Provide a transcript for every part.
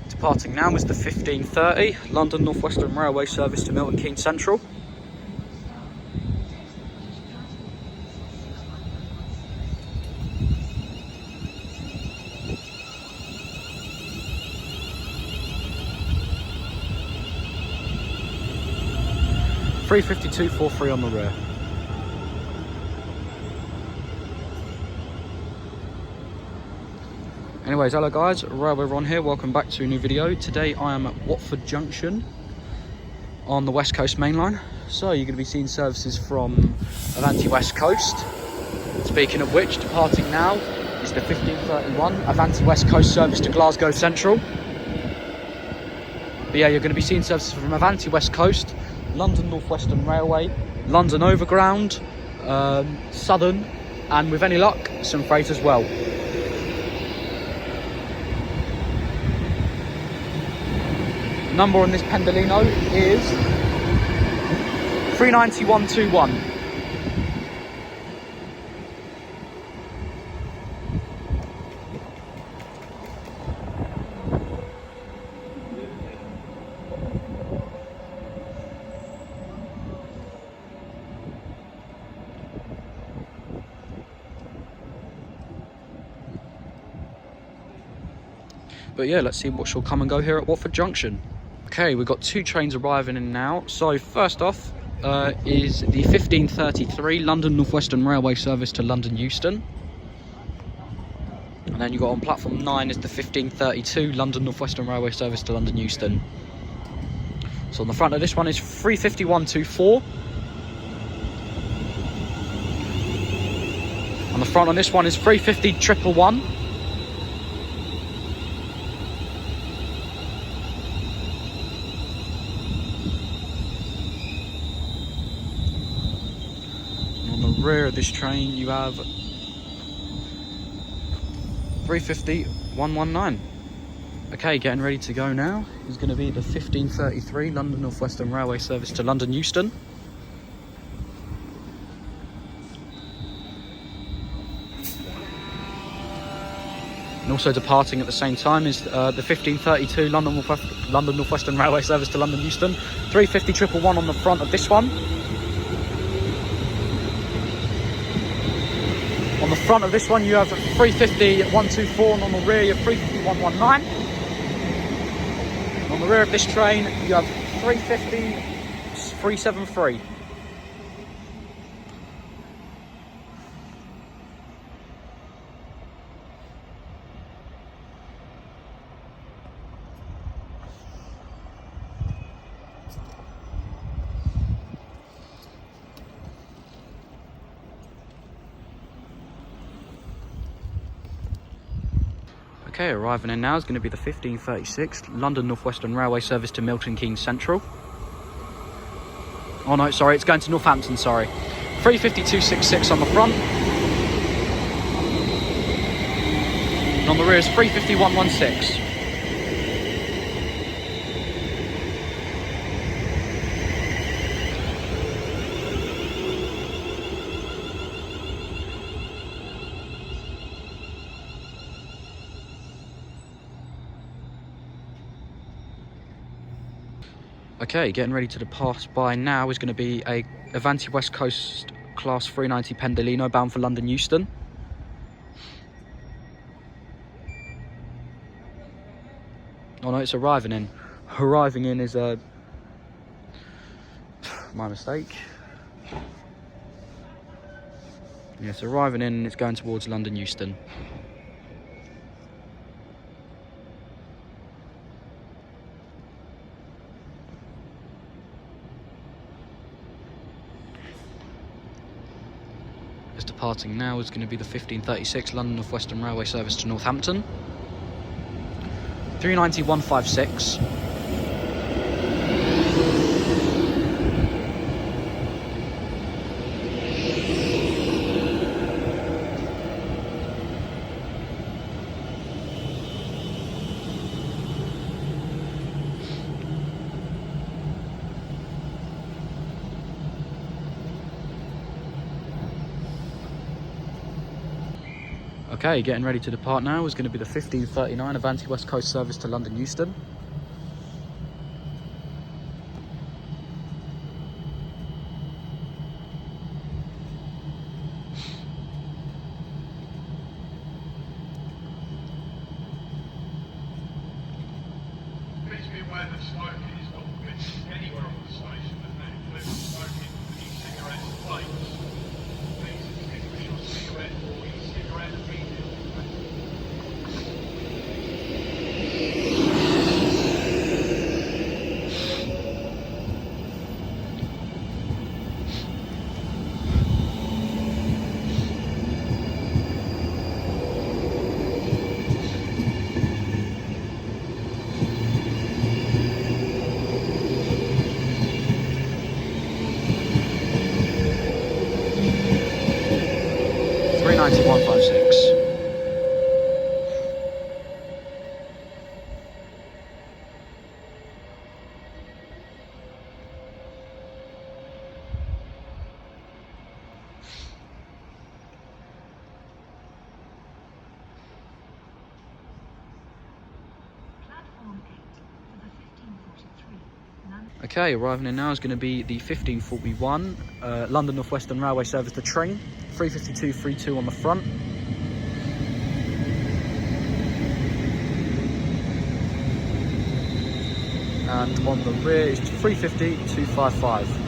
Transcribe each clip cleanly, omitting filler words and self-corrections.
Departing now is the 15:30 London North Western Railway service to Milton Keynes Central. (352.43) on the rear. Anyways, hello guys, Railway Ron here, welcome back to a new video. Today I am at Watford Junction on the West Coast Main Line. So you're going to be seeing services from Avanti West Coast. Speaking of which, departing now is the 15:31 Avanti West Coast service to Glasgow Central. But yeah, you're going to be seeing services from Avanti West Coast, London North Western Railway, London Overground, Southern, and with any luck, some freight as well. Number on this Pendolino is 39121. But yeah, let's see what shall come and go here at Watford Junction. Okay, we've got two trains arriving in now. So first off is the 15:33 London North Western Railway service to London Euston. And then you got on platform 9 is the 15:32 London North Western Railway service to London Euston. So on the front of this one is 35124. On the front on this one is 350.111. Rear of this train you have 350.119. Okay, getting ready to go now is going to be the 15:33 London North Western Railway service to London Euston. And also departing at the same time is the 15:32 London North Western Railway service to London Euston. 350.111 on the front of this one. On the front of this one you have 350.124, and on the rear you have 350.119. On the rear of this train you have 350.373. Okay, arriving in now is going to be the 15:36 London North Western Railway service to Milton Keynes Central. Oh no, sorry, it's going to Northampton, sorry. 350.266 on the front. And on the rear is 350.116. Okay, getting ready to pass by now is going to be a Avanti West Coast Class 390 Pendolino bound for London Euston. Oh no, it's arriving in. Arriving in is my mistake. Yes, arriving in and it's going towards London Euston. Departing now is going to be the 15:36 London North Western Railway service to Northampton. 390.156. Okay, getting ready to depart now is going to be the 1539 Avanti West Coast service to London Euston. Please be aware that smoking is not permitted anywhere on the station, and that includes smoking e-cigarettes and vapes. Please extinguish your cigarette or e-cigarette immediately. Okay, arriving in now is going to be the 1541 London North Western Railway service to Tring, 35232 on the front. And on the rear is 350-255.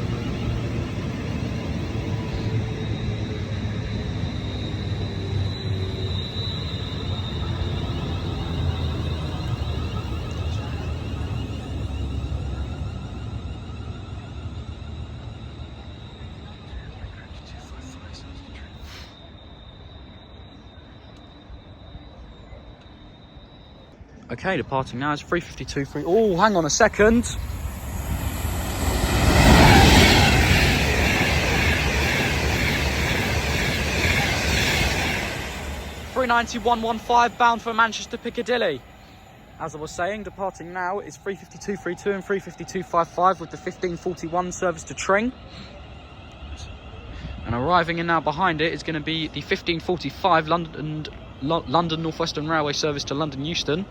Okay, departing now is 352. Oh, hang on a second. (390-115) bound for Manchester Piccadilly. As I was saying, departing now is 35232 and 35255 with the 1541 service to Tring. And arriving in now behind it is going to be the 1545 London North Western Railway service to London Euston.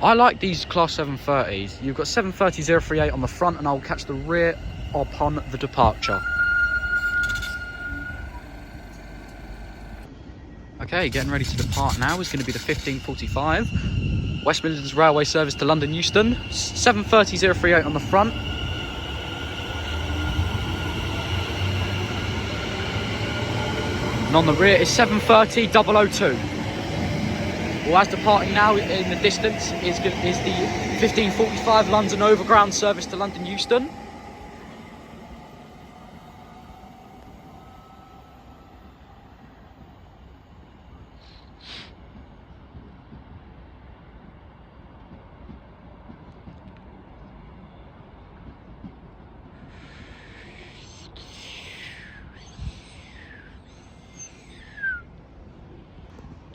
I like these Class 730s. You've got 730-038 on the front, and I'll catch the rear upon the departure. Okay, getting ready to depart now is going to be the 1545 West Midlands Railway service to London Euston. 730-038 on the front. And on the rear is 730-002. Well, as departing now in the distance is the 1545 London Overground service to London Euston.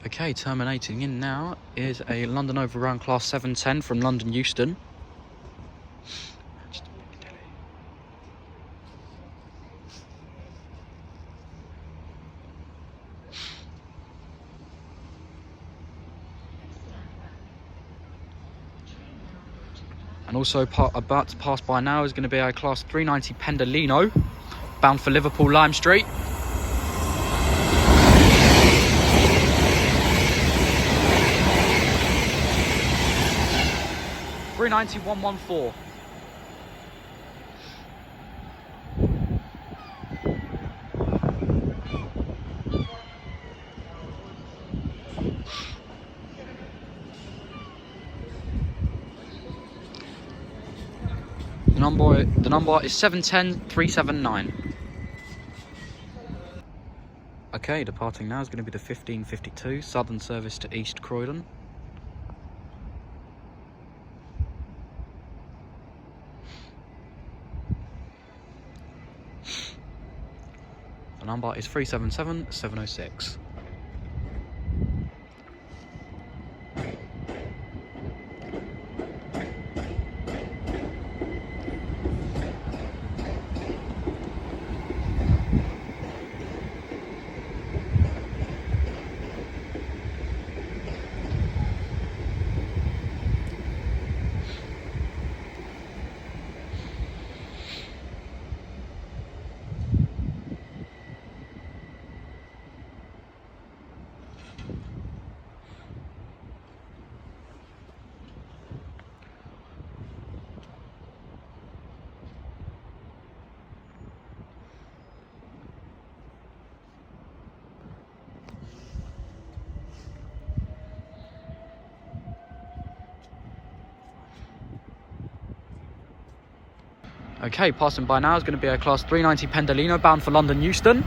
Okay, terminating in now is a London Overground Class 710 from London Euston. And also about to pass by now is going to be a Class 390 Pendolino, bound for Liverpool Lime Street. (390-114). The number is 710-379. Okay, departing now is going to be the 1552 Southern service to East Croydon. The number is 377-706. Okay, passing by now is going to be a Class 390 Pendolino bound for London Euston.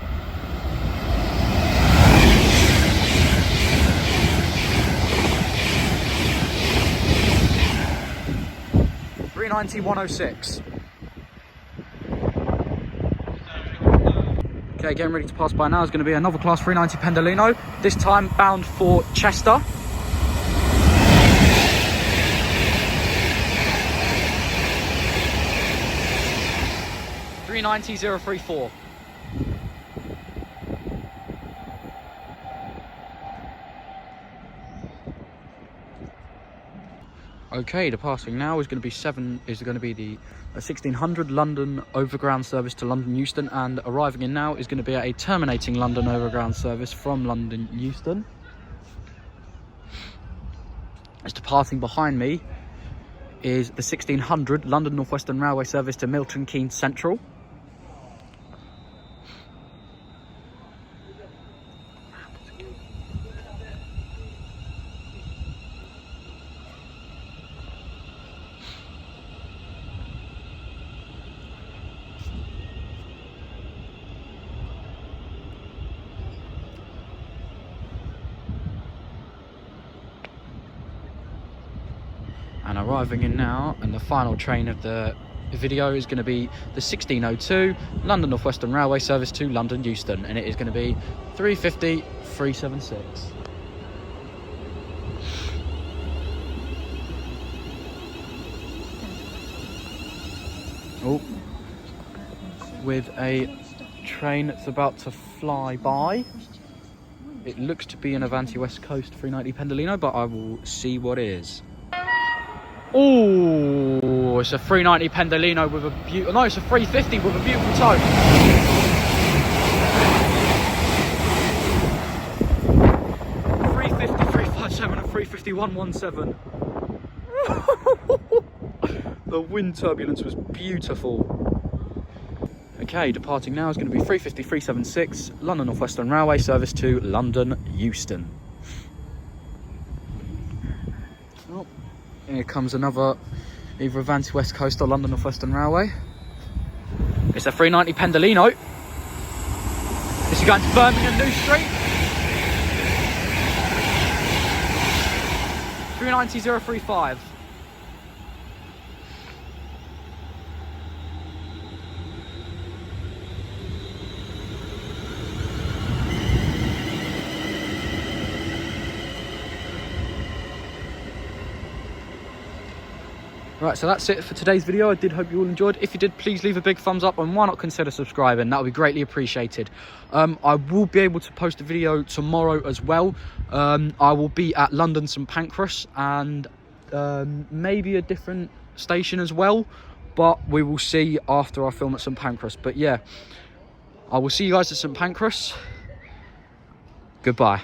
$390,106. Okay, getting ready to pass by now is going to be another Class 390 Pendolino, this time bound for Chester. $390,034. Okay, departing now is going to be the 1600 London Overground service to London Euston, and arriving in now is going to be a terminating London Overground service from London Euston. As departing behind me is the 1600 London North Western Railway service to Milton Keynes Central. And arriving in now, and the final train of the video is going to be the 1602 London North Western Railway service to London Euston, and it is going to be 350,376. Oh, with a train that's about to fly by. It looks to be an Avanti West Coast 390 Pendolino, but I will see what is. Oh, it's a 390 Pendolino with a beautiful... No, it's a 350 with a beautiful toe. $350,357 and $350,117. The wind turbulence was beautiful. Okay, departing now is going to be 350,376 London North Western Railway service to London Euston. Oh. Here comes another, either Avanti West Coast or London North Western Railway. It's a 390 Pendolino. This is going to Birmingham New Street. 390,035. Right, so that's it for today's video. I did hope you all enjoyed. If you did, please leave a big thumbs up, and why not consider subscribing? That would be greatly appreciated. I will be able to post a video tomorrow as well. I will be at London St Pancras, and maybe a different station as well, but we will see after I film at St Pancras. But yeah, I will see you guys at St Pancras. Goodbye.